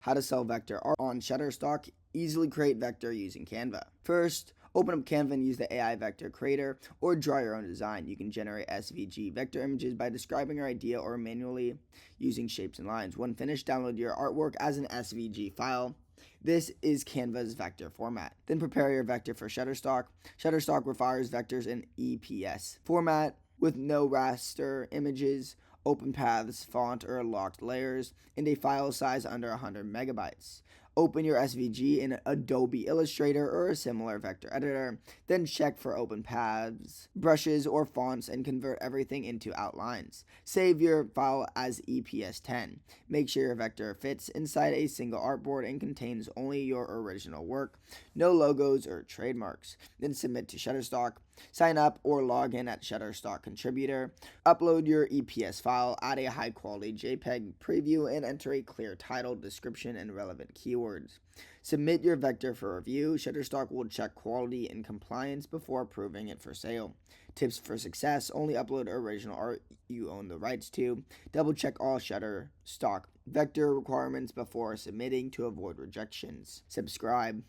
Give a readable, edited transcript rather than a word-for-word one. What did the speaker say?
How to sell vector art on Shutterstock. Easily create vector using Canva. First, open up Canva and use the AI vector creator or draw your own design. You can generate SVG vector images by describing your idea or manually using shapes and lines. When finished, download your artwork as an SVG file. This is Canva's vector format. Then prepare your vector for Shutterstock. Shutterstock requires vectors in EPS format with no raster images, open paths, font, or locked layers, and a file size under 100 megabytes. Open your SVG in Adobe Illustrator or a similar vector editor, then check for open paths, brushes, or fonts and convert everything into outlines. Save your file as EPS10. Make sure your vector fits inside a single artboard and contains only your original work, no logos or trademarks. Then submit to Shutterstock. Sign up or log in at Shutterstock Contributor. Upload your EPS file, add a high-quality JPEG preview, and enter a clear title, description, and relevant keywords. Submit your vector for review. Shutterstock will check quality and compliance before approving it for sale. Tips for success: only upload original art you own the rights to. Double check all Shutterstock vector requirements before submitting to avoid rejections. Subscribe.